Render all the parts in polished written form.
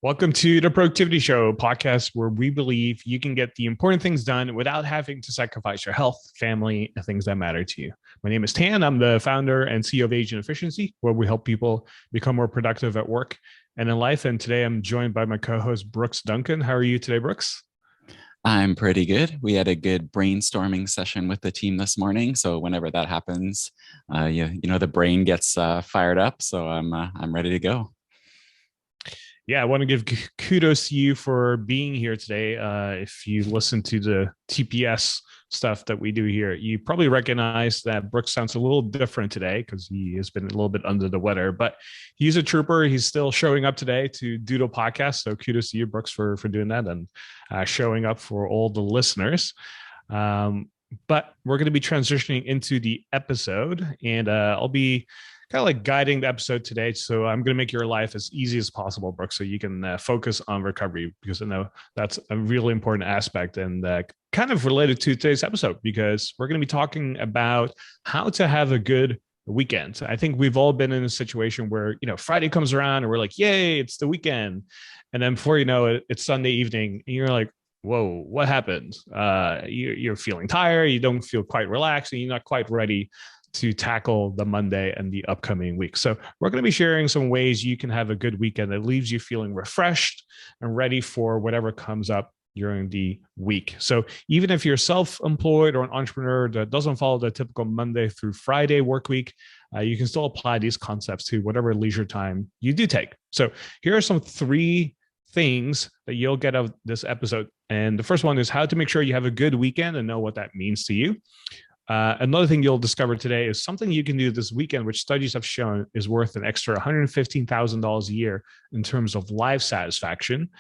Welcome to the Productivity Show podcast, where we believe you can get the important things done without having to sacrifice your health, family, and things that matter to you. My name is Tan. I'm the founder and CEO of Agent Efficiency, where we help people become more productive at work and in life. And today I'm joined by my co-host, Brooks Duncan. How are you today, Brooks? I'm pretty good. We had a good brainstorming session with the team this morning. So whenever that happens, the brain gets fired up. So I'm ready to go. Yeah, I want to give kudos to you for being here today. If you listen to the TPS stuff that we do here, you probably recognize that Brooks sounds a little different today because he has been a little bit under the weather, but he's a trooper. He's still showing up today to do the podcast. So kudos to you, Brooks, for doing that and showing up for all the listeners. But we're going to be transitioning into the episode, and I'll be kind of like guiding the episode today. So I'm going to make your life as easy as possible, Brooks, so you can focus on recovery, because I know that's a really important aspect and kind of related to today's episode, because we're going to be talking about how to have a good weekend. I think we've all been in a situation where, Friday comes around and we're like, yay, it's the weekend. And then before you know it, it's Sunday evening and you're like, whoa, what happened? You're feeling tired. You don't feel quite relaxed and you're not quite ready to tackle the Monday and the upcoming week. So we're going to be sharing some ways you can have a good weekend that leaves you feeling refreshed and ready for whatever comes up during the week. So even if you're self-employed or an entrepreneur that doesn't follow the typical Monday through Friday work week, you can still apply these concepts to whatever leisure time you do take. So here are some three things that you'll get out of this episode. And the first one is how to make sure you have a good weekend and know what that means to you. Another thing you'll discover today is something you can do this weekend, which studies have shown is worth an extra $115,000 a year in terms of life satisfaction.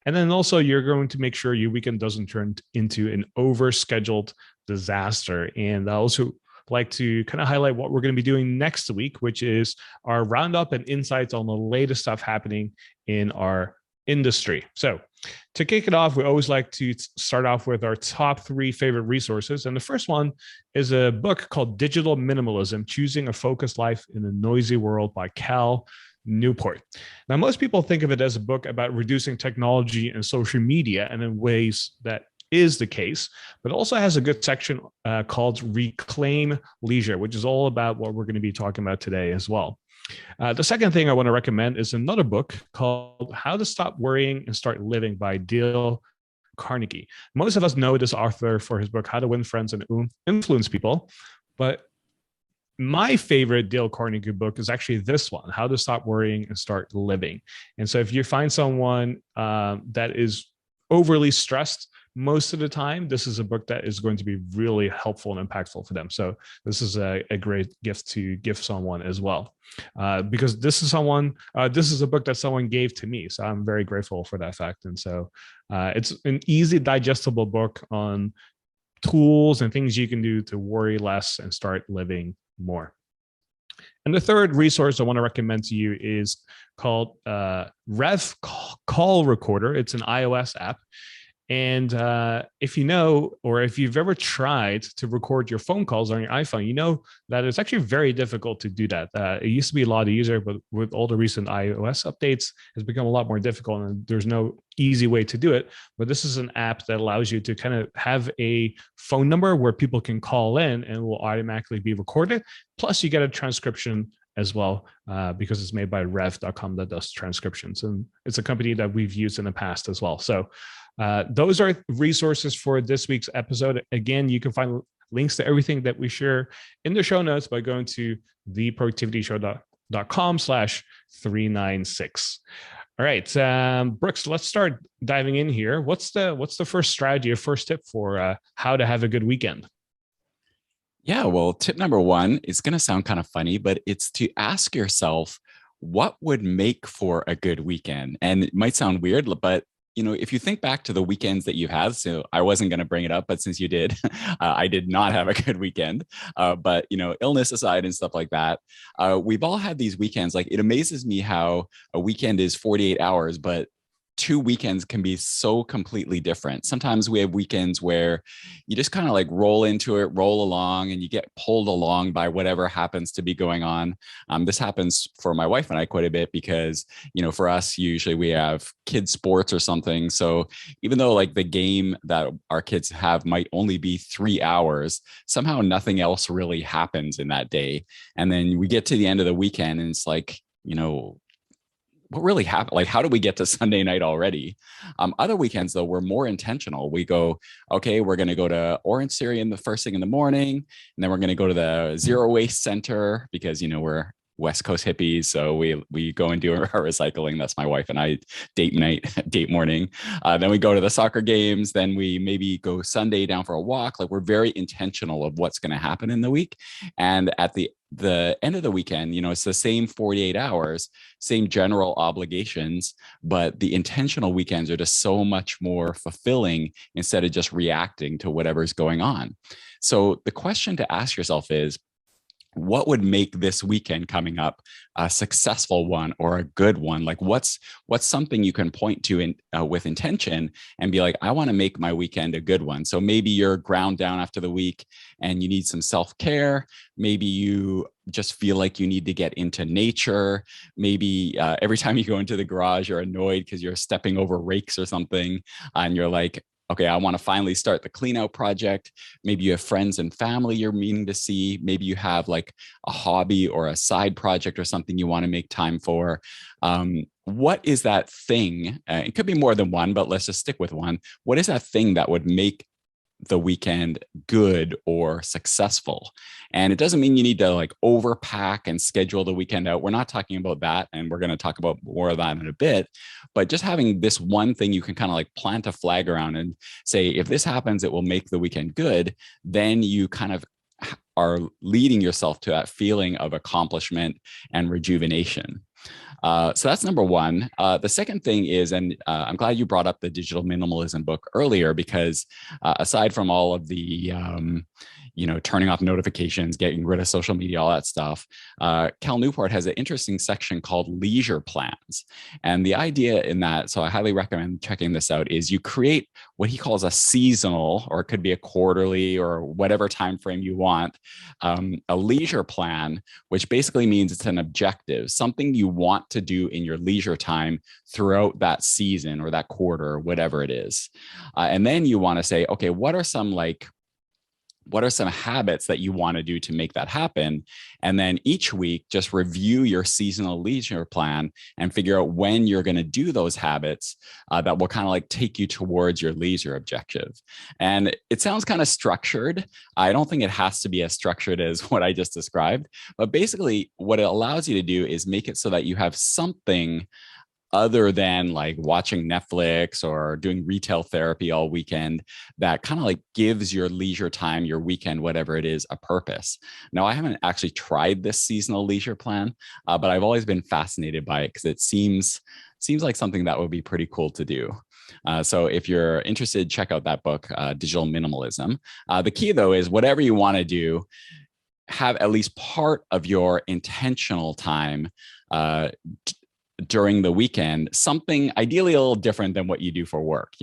And then also you're going to make sure your weekend doesn't turn into an overscheduled disaster. And I also like to kind of highlight what we're going to be doing next week, which is our roundup and insights on the latest stuff happening in our industry. So to kick it off, we always like to start off with our top three favorite resources. And the first one is a book called Digital Minimalism, Choosing a Focused Life in a Noisy World by Cal Newport. Now, most people think of it as a book about reducing technology and social media, and in ways that is the case, but also has a good section called Reclaim Leisure, which is all about what we're going to be talking about today as well. The second thing I want to recommend is another book called How to Stop Worrying and Start Living by Dale Carnegie. Most of us know this author for his book, How to Win Friends and Influence People. But my favorite Dale Carnegie book is actually this one, How to Stop Worrying and Start Living. And so if you find someone that is overly stressed most of the time, this is a book that is going to be really helpful and impactful for them. So this is a great gift to give someone as well, because this is a book that someone gave to me. So I'm very grateful for that fact. And so it's an easy, digestible book on tools and things you can do to worry less and start living more. And the third resource I want to recommend to you is called Rev Call Recorder. It's an iOS app. And if you know, or if you've ever tried to record your phone calls on your iPhone, you know that it's actually very difficult to do that. It used to be a lot easier, but with all the recent iOS updates, it's become a lot more difficult, and there's no easy way to do it. But this is an app that allows you to kind of have a phone number where people can call in and it will automatically be recorded. Plus, you get a transcription as well, because it's made by rev.com that does transcriptions. And it's a company that we've used in the past as well. So those are resources for this week's episode. Again, you can find links to everything that we share in the show notes by going to theproductivityshow.com/396. All right, Brooks, let's start diving in here. What's the first strategy or first tip for how to have a good weekend? Yeah, well, tip number one is going to sound kind of funny, but it's to ask yourself, what would make for a good weekend? And it might sound weird, but if you think back to the weekends that you had, so I wasn't going to bring it up, but since you did, I did not have a good weekend. But, illness aside and stuff like that, we've all had these weekends. Like, it amazes me how a weekend is 48 hours, but two weekends can be so completely different. Sometimes we have weekends where you just kind of like roll into it, roll along, and you get pulled along by whatever happens to be going on. This happens for my wife and I quite a bit because, for us, usually we have kids sports or something. So even though like the game that our kids have might only be 3 hours, somehow nothing else really happens in that day. And then we get to the end of the weekend and it's like, what really happened? Like, how do we get to Sunday night already? Other weekends, though, we're more intentional. We go, okay, we're going to go to Orange Theory in the first thing in the morning, and then we're going to go to the Zero Waste Center because, we're West Coast hippies. So we go and do our recycling. That's my wife and I date night, date morning. Then we go to the soccer games. Then we maybe go Sunday down for a walk. Like, we're very intentional of what's going to happen in the week. And at the end of the weekend, it's the same 48 hours, same general obligations, but the intentional weekends are just so much more fulfilling instead of just reacting to whatever's going on. So the question to ask yourself is, what would make this weekend coming up a successful one or a good one? Like, what's something you can point to with intention and be like, I want to make my weekend a good one. So maybe you're ground down after the week and you need some self-care. Maybe you just feel like you need to get into nature. Maybe every time you go into the garage, you're annoyed because you're stepping over rakes or something, and you're like, okay, I want to finally start the clean out project. Maybe you have friends and family you're meaning to see. Maybe you have like a hobby or a side project or something you want to make time for. What is that thing? It could be more than one, but let's just stick with one. What is that thing that would make the weekend good or successful? And it doesn't mean you need to like overpack and schedule the weekend out. We're not talking about that. And we're going to talk about more of that in a bit. But just having this one thing you can kind of like plant a flag around and say, if this happens, it will make the weekend good. Then you kind of are leading yourself to that feeling of accomplishment and rejuvenation. So that's number one. The second thing is, and I'm glad you brought up the digital minimalism book earlier, because aside from all of the, turning off notifications, getting rid of social media, all that stuff, Cal Newport has an interesting section called leisure plans. And the idea in that, so I highly recommend checking this out, is you create what he calls a seasonal, or it could be a quarterly or whatever time frame you want, a leisure plan, which basically means it's an objective, something you want to do in your leisure time throughout that season or that quarter or whatever it is. And then you want to say, okay, what are some habits that you want to do to make that happen? And then each week, just review your seasonal leisure plan and figure out when you're going to do those habits that will kind of like take you towards your leisure objective. And it sounds kind of structured. I don't think it has to be as structured as what I just described, but basically what it allows you to do is make it so that you have something other than like watching Netflix or doing retail therapy all weekend that kind of like gives your leisure time, your weekend, whatever it is, a purpose. Now, I haven't actually tried this seasonal leisure plan, but I've always been fascinated by it because it seems like something that would be pretty cool to do. So if you're interested, check out that book, Digital Minimalism. The key, though, is whatever you want to do, have at least part of your intentional time during the weekend, something ideally a little different than what you do for work.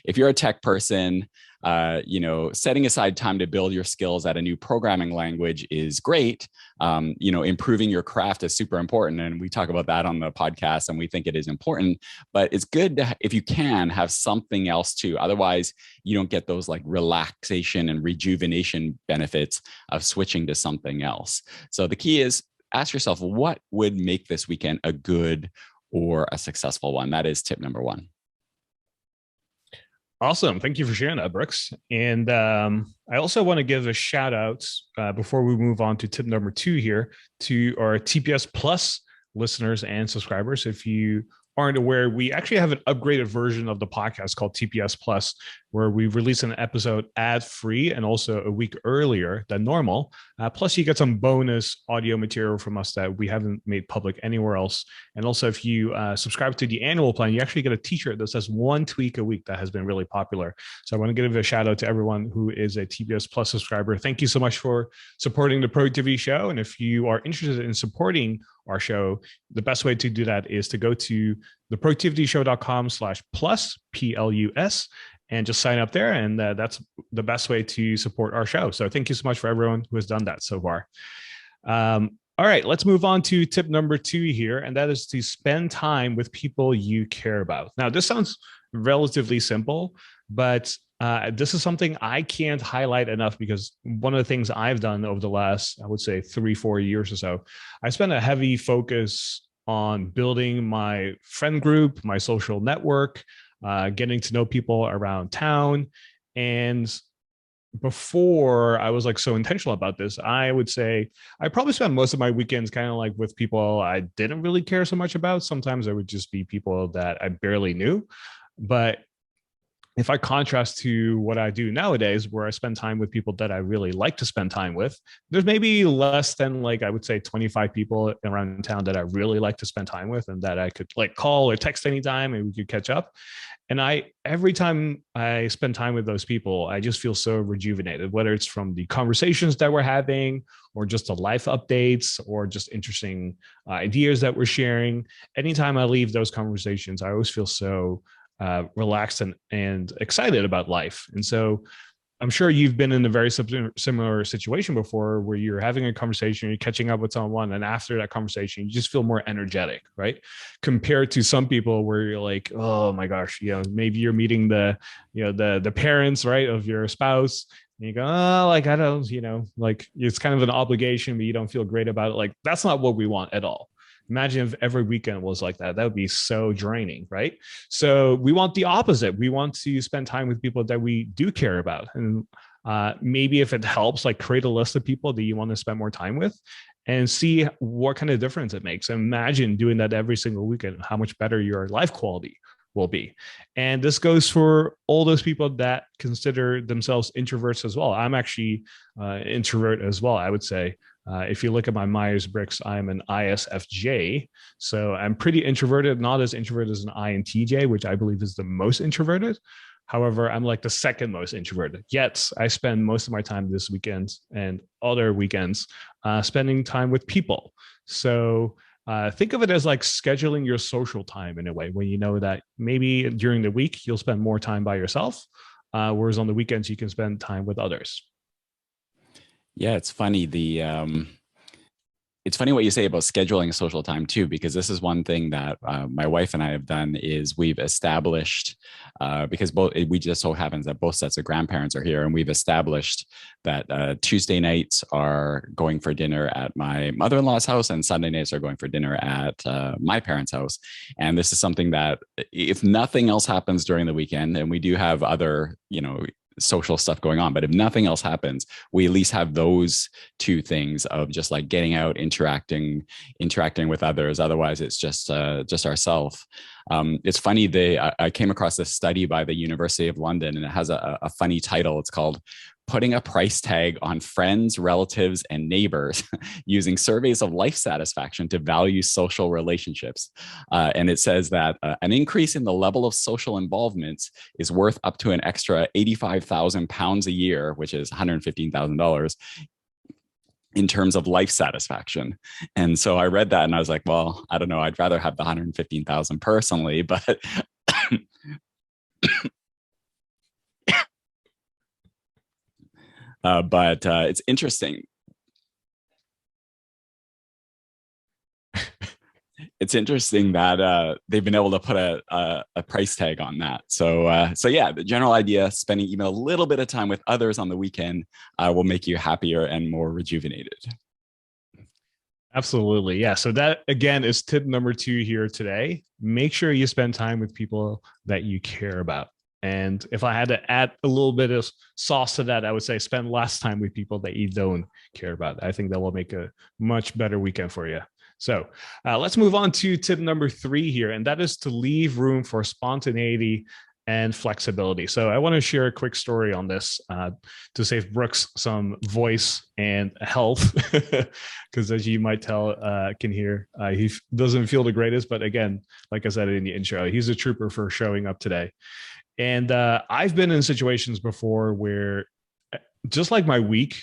If you're a tech person, setting aside time to build your skills at a new programming language is great. Improving your craft is super important. And we talk about that on the podcast and we think it is important, but it's good to, if you can, have something else too. Otherwise you don't get those like relaxation and rejuvenation benefits of switching to something else. So the key is, ask yourself, what would make this weekend a good or a successful one? That is tip number one. Awesome. Thank you for sharing that, Brooks. And I also want to give a shout out before we move on to tip number 2 here to our TPS Plus listeners and subscribers. If you aren't aware, we actually have an upgraded version of the podcast called TPS Plus, where we release an episode ad-free and also a week earlier than normal. Plus, you get some bonus audio material from us that we haven't made public anywhere else. And also, if you subscribe to the annual plan, you actually get a t-shirt that says one tweak a week that has been really popular. So I want to give a shout out to everyone who is a TPS Plus subscriber. Thank you so much for supporting the Productivity Show. And if you are interested in supporting our show, the best way to do that is to go to theproductivityshow.com/plus, PLUS, and just sign up there. And that's the best way to support our show. So thank you so much for everyone who has done that so far. All right, let's move on to tip number 2 here, and that is to spend time with people you care about. Now, this sounds relatively simple, but this is something I can't highlight enough, because one of the things I've done over the last, I would say 3-4 years or so, I spent a heavy focus on building my friend group, my social network, getting to know people around town. And before I was like so intentional about this, I would say I probably spent most of my weekends kind of like with people I didn't really care so much about. Sometimes it would just be people that I barely knew. But if I contrast to what I do nowadays, where I spend time with people that I really like to spend time with, there's maybe less than, like, I would say 25 people around town that I really like to spend time with and that I could like call or text anytime and we could catch up. And every time I spend time with those people, I just feel so rejuvenated, whether it's from the conversations that we're having or just the life updates or just interesting ideas that we're sharing. Anytime I leave those conversations, I always feel so relaxed and excited about life. And so I'm sure you've been in a very similar situation before, where you're having a conversation, you're catching up with someone, and after that conversation, you just feel more energetic, right? Compared to some people where you're like, oh my gosh, maybe you're meeting the parents, right, of your spouse, and you go, oh, like, I don't, like, it's kind of an obligation, but you don't feel great about it. Like, that's not what we want at all. Imagine if every weekend was like that. That would be so draining, right? So we want the opposite. We want to spend time with people that we do care about. And maybe if it helps, like, create a list of people that you want to spend more time with and see what kind of difference it makes. Imagine doing that every single weekend, how much better your life quality will be. And this goes for all those people that consider themselves introverts as well. I'm actually introvert as well, I would say. If you look at my Myers-Briggs, I'm an ISFJ. So I'm pretty introverted, not as introverted as an INTJ, which I believe is the most introverted. However, I'm like the second most introverted. Yet I spend most of my time this weekend and other weekends spending time with people. So think of it as like scheduling your social time in a way, when you know that maybe during the week you'll spend more time by yourself, whereas on the weekends you can spend time with others. Yeah, it's funny. It's funny what you say about scheduling social time too, because this is one thing that my wife and I have done. Is we've established, because we just so happens that both sets of grandparents are here, and we've established that Tuesday nights are going for dinner at my mother-in-law's house, and Sunday nights are going for dinner at my parents' house. And this is something that, if nothing else happens during the weekend, and we do have other, social stuff going on, but if nothing else happens, we at least have those two things of just like getting out, interacting with others. Otherwise it's just ourselves. It's funny, I came across this study by the University of London, and it has a funny title. It's called "Putting a Price Tag on Friends, Relatives, and Neighbors Using Surveys of Life Satisfaction to Value Social Relationships." And it says that an increase in the level of social involvement is worth up to an extra £85,000 a year, which is $115,000, in terms of life satisfaction. And so I read that and I was like, well, I don't know. I'd rather have the 115,000 personally, but it's interesting. It's interesting that they've been able to put a price tag on that. So yeah, the general idea: spending even a little bit of time with others on the weekend will make you happier and more rejuvenated. Absolutely. Yeah. So that, again, is tip number 2 here today. Make sure you spend time with people that you care about. And if I had to add a little bit of sauce to that, I would say spend less time with people that you don't care about. I think that will make a much better weekend for you. So let's move on to tip number 3 here, and that is to leave room for spontaneity and flexibility. So I want to share a quick story on this to save Brooks some voice and health, because as you might tell, can hear, he doesn't feel the greatest. But again, like I said in the intro, he's a trooper for showing up today. And I've been in situations before where, just like my week,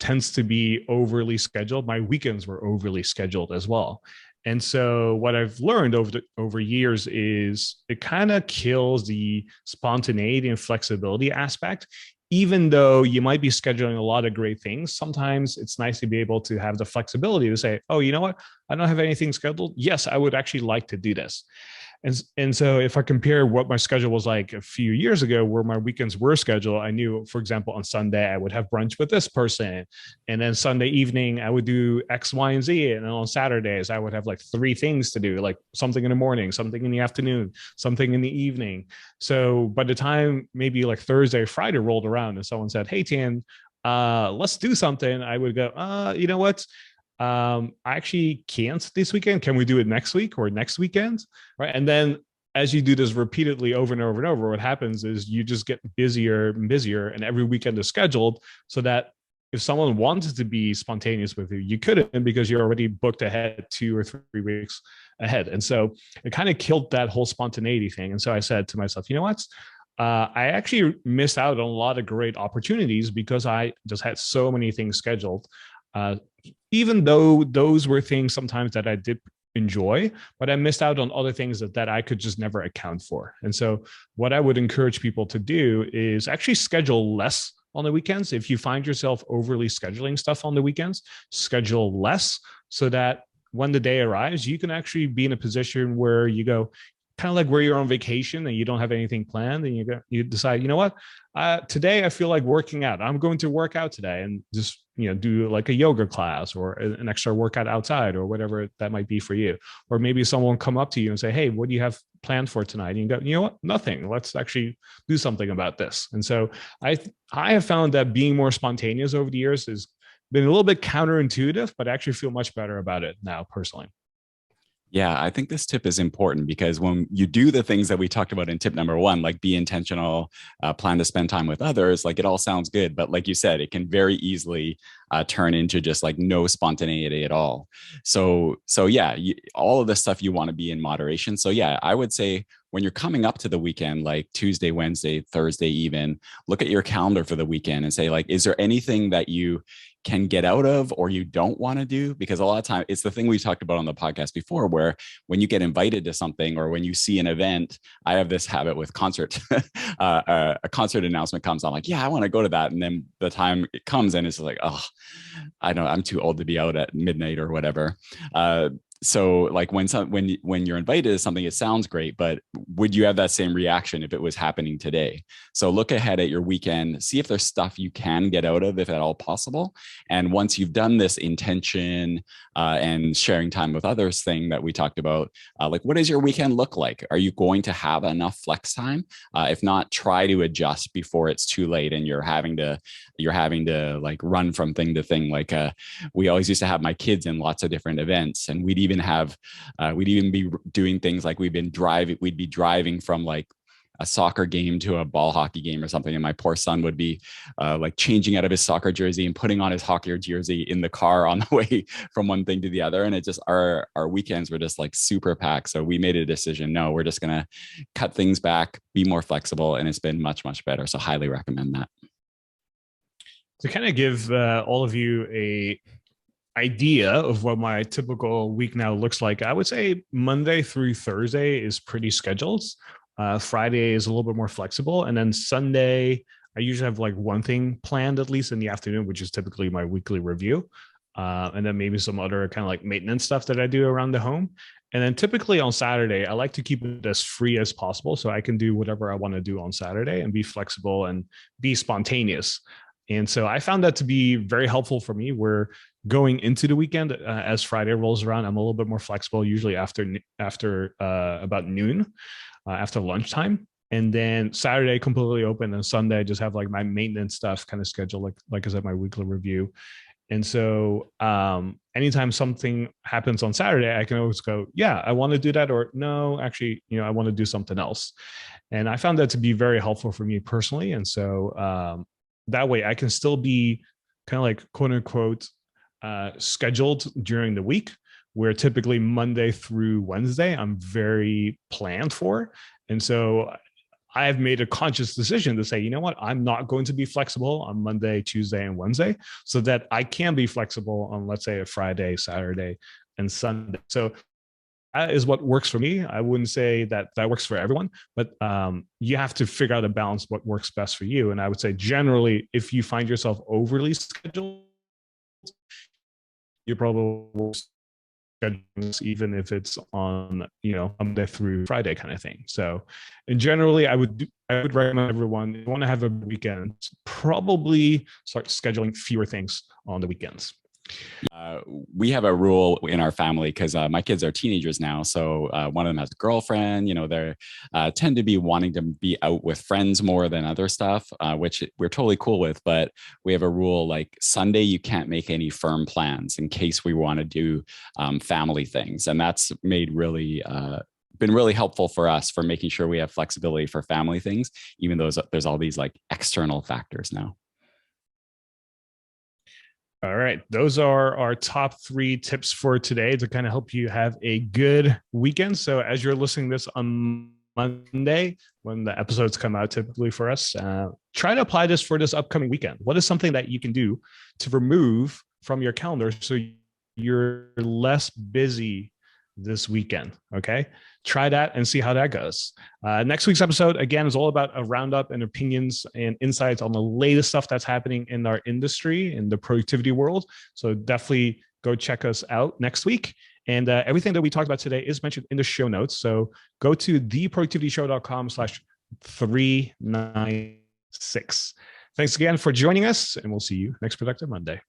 tends to be overly scheduled. My weekends were overly scheduled as well. And so what I've learned over years is it kind of kills the spontaneity and flexibility aspect. Even though you might be scheduling a lot of great things, sometimes it's nice to be able to have the flexibility to say, oh, you know what? I don't have anything scheduled. Yes, I would actually like to do this. And so if I compare what my schedule was like a few years ago, where my weekends were scheduled, I knew, for example, on Sunday I would have brunch with this person, and then Sunday evening I would do X, Y, and Z, and then on Saturdays I would have like three things to do, like something in the morning, something in the afternoon, something in the evening. So by the time maybe like Thursday, Friday rolled around, and someone said, "Hey, Tan, let's do something," I would go, you know what? I actually can't this weekend. Can we do it next week or next weekend? Right. And then as you do this repeatedly over and over and over, what happens is you just get busier and busier, and every weekend is scheduled so that if someone wanted to be spontaneous with you, you couldn't because you're already booked ahead 2 or 3 weeks ahead. And so it kind of killed that whole spontaneity thing. And so I said to myself, you know what? I actually missed out on a lot of great opportunities because I just had so many things scheduled. Uh, Even though those were things sometimes that I did enjoy, but I missed out on other things that I could just never account for. And so, what I would encourage people to do is actually schedule less on the weekends. If you find yourself overly scheduling stuff on the weekends, schedule less so that when the day arrives, you can actually be in a position where you go, kind of like where you're on vacation and you don't have anything planned, and you decide, you know what, today I feel like working out. I'm going to work out today, and just do like a yoga class or an extra workout outside or whatever that might be for you. Or maybe someone come up to you and say, "Hey, what do you have planned for tonight?" And you go, "You know what, nothing. Let's actually do something about this." And so I have found that being more spontaneous over the years has been a little bit counterintuitive, but I actually feel much better about it now personally. Yeah, I think this tip is important because when you do the things that we talked about in tip number one, like be intentional, plan to spend time with others, like it all sounds good. But like you said, it can very easily turn into just like no spontaneity at all. So yeah, all of this stuff you want to be in moderation. So yeah, I would say when you're coming up to the weekend, like Tuesday, Wednesday, Thursday, even look at your calendar for the weekend and say, like, is there anything that you can get out of or you don't want to do? Because a lot of time it's the thing we talked about on the podcast before, where when you get invited to something or when you see an event, I have this habit with concert, a concert announcement comes, I'm like, yeah, I want to go to that. And then the time it comes and it's like, oh, I don't, I'm too old to be out at midnight or whatever. So like when you're invited to something, it sounds great, but would you have that same reaction if it was happening today? So look ahead at your weekend, see if there's stuff you can get out of, if at all possible. And once you've done this intention and sharing time with others thing that we talked about, like what does your weekend look like? Are you going to have enough flex time? If not, try to adjust before it's too late and you're having to like run from thing to thing. Like we always used to have my kids in lots of different events, and we'd even be doing things like we'd be driving from like a soccer game to a ball hockey game or something, and my poor son would be like changing out of his soccer jersey and putting on his hockey jersey in the car on the way from one thing to the other. And it just our weekends were just like super packed. So we made a decision, no, we're just gonna cut things back, be more flexible, and it's been much better. So highly recommend that. To kind of give all of you a idea of what my typical week now looks like, I would say Monday through Thursday is pretty scheduled. Friday is a little bit more flexible, and then Sunday I usually have like one thing planned at least in the afternoon, which is typically my weekly review, and then maybe some other kind of like maintenance stuff that I do around the home. And then typically on Saturday, I like to keep it as free as possible so I can do whatever I want to do on Saturday and be flexible and be spontaneous. And so I found that to be very helpful for me. Where going into the weekend, as Friday rolls around, I'm a little bit more flexible, usually after about noon, after lunchtime. And then Saturday completely open, and Sunday I just have like my maintenance stuff kind of scheduled, like I said, my weekly review. And so anytime something happens on Saturday, I can always go, yeah, I want to do that, or no, actually, I want to do something else. And I found that to be very helpful for me personally. And so that way I can still be kind of like quote unquote scheduled during the week, where typically Monday through Wednesday I'm very planned for. And so I've made a conscious decision to say, you know what, I'm not going to be flexible on Monday, Tuesday, and Wednesday, so that I can be flexible on, let's say, a Friday, Saturday, and Sunday. So that is what works for me. I wouldn't say that that works for everyone, but you have to figure out a balance what works best for you. And I would say generally, if you find yourself overly scheduled, you probably even if it's on, you know, Monday through Friday kind of thing. So, and generally, I would recommend everyone, if you want to have a weekend, probably start scheduling fewer things on the weekends. We have a rule in our family because my kids are teenagers now. So one of them has a girlfriend. You know, they tend to be wanting to be out with friends more than other stuff, which we're totally cool with. But we have a rule like Sunday, you can't make any firm plans in case we want to do family things. And that's made really been really helpful for us for making sure we have flexibility for family things, even though there's all these like external factors now. All right. Those are our top 3 tips for today to kind of help you have a good weekend. So, as you're listening to this on Monday, when the episodes come out, typically for us, try to apply this for this upcoming weekend. What is something that you can do to remove from your calendar so you're less busy this weekend? Okay. Try that and see how that goes. Next week's episode, again, is all about a roundup and opinions and insights on the latest stuff that's happening in our industry, in the productivity world. So definitely go check us out next week. And everything that we talked about today is mentioned in the show notes. So go to theproductivityshow.com/396. Thanks again for joining us, and we'll see you next Productive Monday.